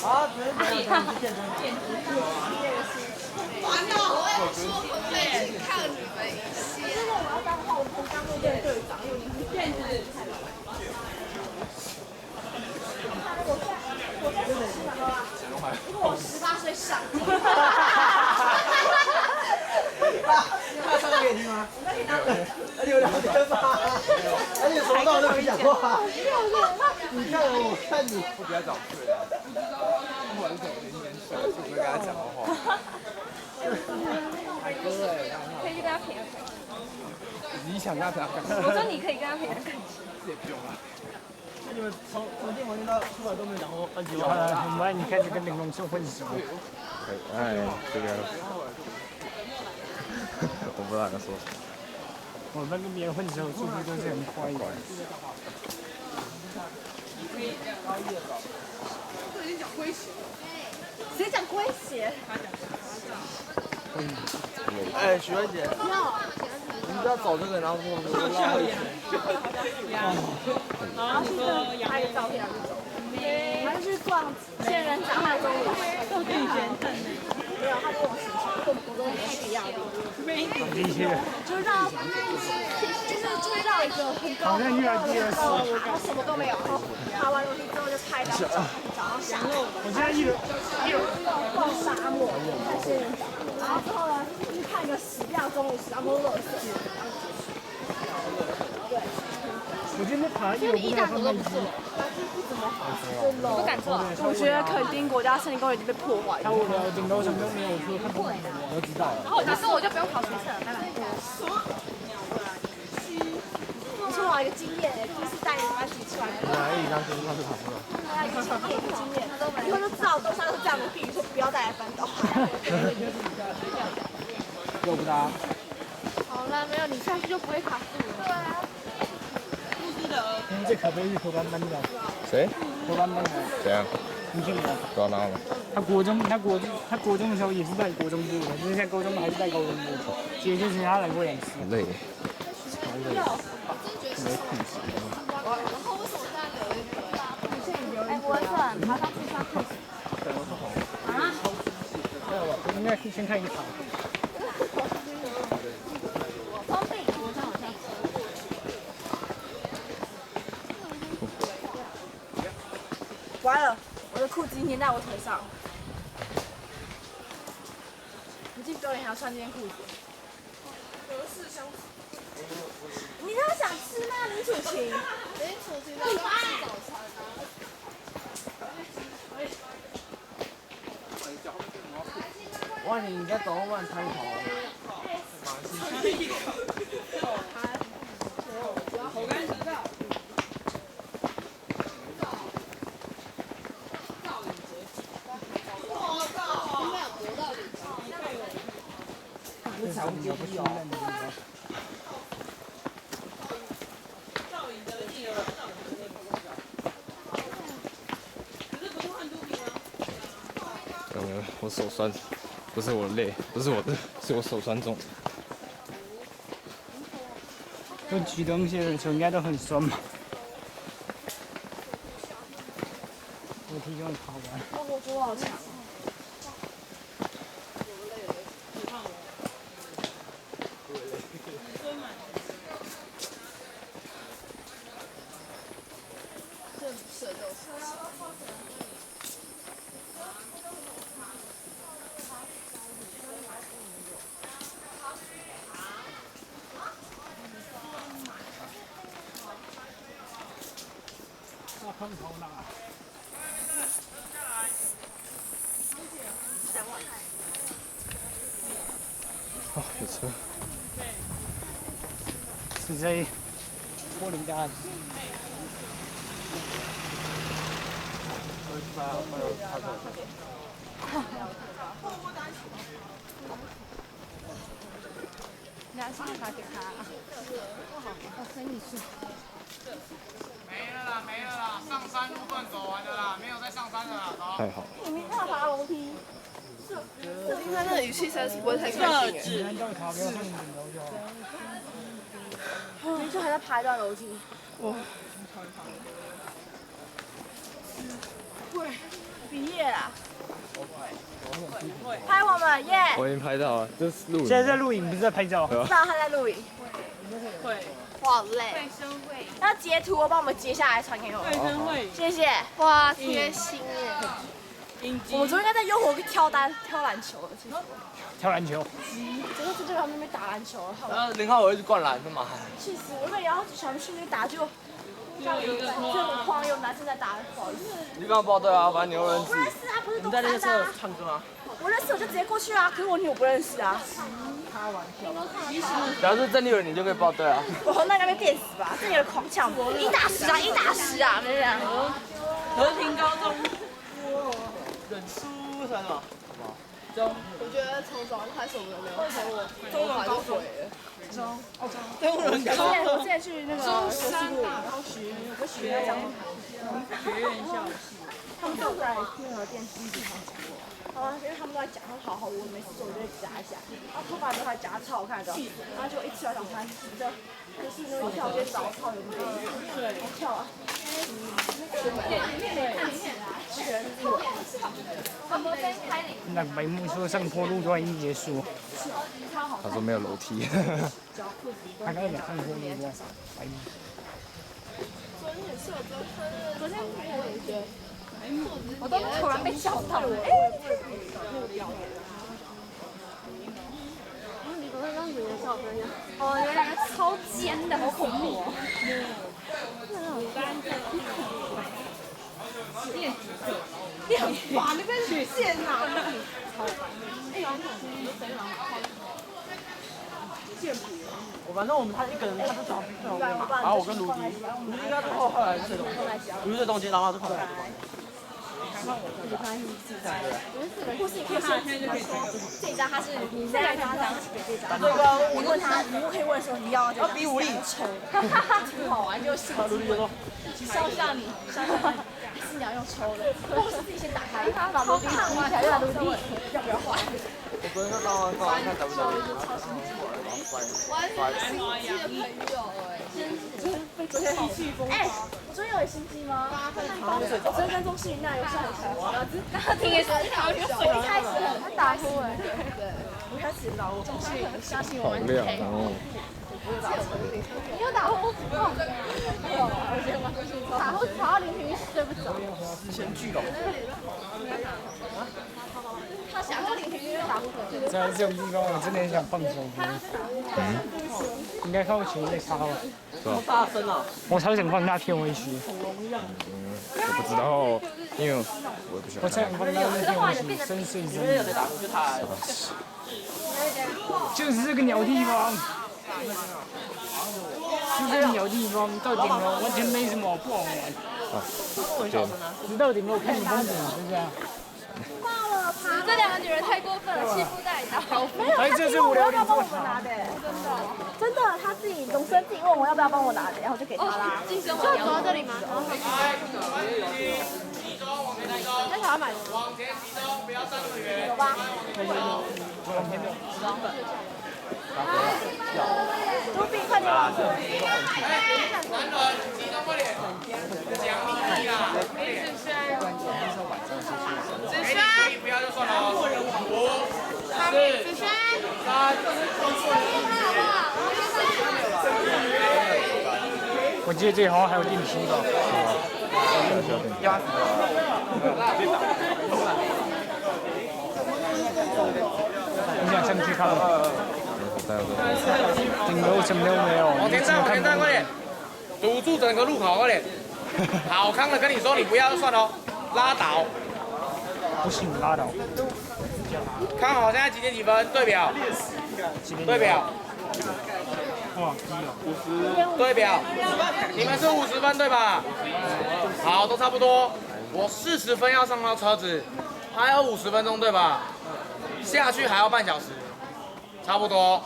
啊，只是没有去健身。完了，我有说可不可以去看你们一下？如果我要当后空当陆队队长，因为你是电子。我在手机上啊，因为我18岁上。他唱歌给你听吗？而且有聊天吗？而且从头到尾都没讲话。你看我，我看你。我比较早睡啊，不管是什么年纪睡，就不会跟他讲话。海哥哎，可以去跟他培养感情。你想跟他讲？我说你可以跟他培养感情。也不用啦。那你们从进房间到出来都没有讲过半句话。很慢，你开始跟玲珑秀混熟。哎，这个我不知道你在说什么。我们跟别人混熟，速度都是很快的。谁讲龟鞋？哎，许愿姐，你不要走这个，然后我拉回去。然后去拍照片那种，还是去逛仙人掌那种，都可以捐赠。没有，他跟我行程，跟我跟我去一样的。就是绕，就是追到一个很高的高，然后什么都没有，然后爬完楼梯之后就拍到早上下午。我现在一楼逛沙漠，看仙人掌，然后之后呢，去看一个死掉钟乳石，然后垃圾。对。我今天爬一楼不知道放飞机。不敢做。我觉得垦丁国家森林公园已经被破坏了。我聊顶楼什么都没有说，看不懂，我都知道了。然后我就说我就不用考学测了，拜拜。不错啊，一个经验哎，第一次带你们班级出来。我还一张经验是考试了。对啊，一个经验，以后就知道都上是这样的，比如说不要再来翻倒。够不搭。好啦，没有你下去就不会卡住了。对啊。这可悲是头班班的。谁？头班班的。怎样？你信吗？搞哪了？他国中的时候也是带国中部的，就是在高中还是带高中部的，其实就是他来过2次。累。超累。没裤子。哎，我很爬上去穿裤子。啊？应该是先看一场。方便，我这样往下。完了，我的裤子已经粘在我腿上。你进表演还要穿这件裤子。你真的想吃吗，林楚晴？林楚晴在吃早餐啊。哇，你在走后面参考。不是长久不信任的地方。我手酸，不是我累，不是我的，是我手酸重。就举东西的时候应该都很酸嘛。我体重跑完。哦，我觉得好强。那喷头哪？哦，有车。是在柏林大。拿去拿给他。我跟你说。没了啦，没了啦，上山路段走完了啦，没有再上山了啦，走。太好了。你明天要爬楼梯。因为那个语气实在是不会太开心。你看到卡不要上顶楼就好。明天还在爬一段楼梯。哇，毕业啦！拍我们耶！我已经拍到了，这是录影。现在在录影，不是在拍照。知道他在录影。会，我好累。卫生会，要截图，我帮我们截下来传给我。卫生会，谢谢。哇，贴心耶！我们昨天应该在优活挑篮球了，其实。跳篮球。昨天就他们那边打篮球了。然后林浩我一直灌篮，干嘛？气死我！因为然后想去那边打，就这么慌，有男生在打，不好意思。你就刚刚报队啊，反正你又认识。不认识啊，不是你东在那个车山的啊。唱歌吗？我认识我就直接过去啊，可是我女友不认识啊。只要是郑丽文，你就可以报队啊。我那应该被电死吧？这里的狂抢，1打10啊，1打10啊，没人。和平高中，忍输什么？我觉得从早上开始我们没有陪我，中文高中，我之前去那个中山大高学有个学院讲学院校系，他们就在那个电视地方讲过。好啊，因为他们都在讲，好好，我每次做我就会夹一下，然后头发都还夹超好看的，然后就一吃到早餐，就是那种跳街早操有没有？对，跳啊。全部。那白木说上坡路段已经结束。他说没有楼梯。他刚才讲上坡路段，白木。昨天我都突然被笑到了。哦，有两个超尖的，好恐怖哦！哇，那边曲线呐！反正他一个人，他就找最后面嘛。然后我跟卢迪应该是后来是卢迪在中间，然后他就放在。或是你可以说这一张他是你这两张这张，你问他，你可以问说你要这张，比武力抽，挺好玩，就兴致烧向你，烧向你，还是你要用抽的，或是自己先打开，把卢迪看完才让卢迪要不要换。我昨天刚刚看 WWE，昨天一气风哎，我昨天有心机吗？我昨天跟钟世云那游戏很开心，他听也是很好笑。我一开始他打呼哎，对，我一开始老钟世云相信我们。好亮哦！你有打呼？打呼吵到林平睡不着。先聚拢。他想说林平就打呼。在这种地方，我真的很想放手机。应该靠球在插吧？好大声啊！我超想放大片尾曲。我不知道，因为我也不喜欢。我超想放大那片尾曲，深邃深远。就是这个鸟地方，就这个鸟地方，到顶楼完全没什么不好玩。对。直到顶楼看风景，就这样。这两个女人太过分了，欺负带刀。哎，这是我要不要帮我拿的？真的，他自己龙生自己问我要不要帮我拿的，然后我就给他啦。竞争我走到这里吗？在台湾买的。往前集中，不要站那么远。有吧？朱碧，快点往这。男人集中快点，讲秘密啦。子轩，不要就算了哦。5、4、子轩3。我记得这里好像还有电梯吧？你想上去看吗？顶楼什么都没有。往前站，往前站，快点！堵住整个路口，快点！好康的跟你说，你不要就算了哦，拉倒。不行，拉倒。看好现在几点几分？对表。对表。哇，低了。对表。你们是50分对吧？好，都差不多。我40分要上到车子，还有50分钟对吧？下去还要半小时，差不多。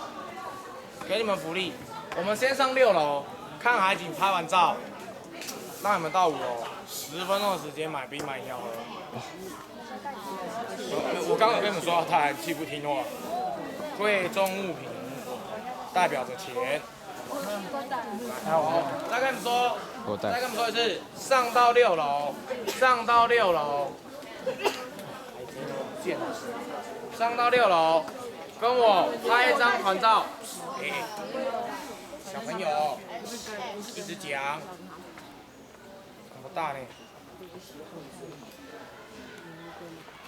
给你们福利，我们先上6楼看海景，拍完照，让你们到5楼，10分钟的时间买冰买饮料喝。我刚刚跟你们说，他还气不听话。贵重物品代表着钱。再跟你们说，再我带。跟你们说一次，上到6楼，上到6楼，上到6楼，跟我拍一张团照。小朋友，一直讲，很大呢。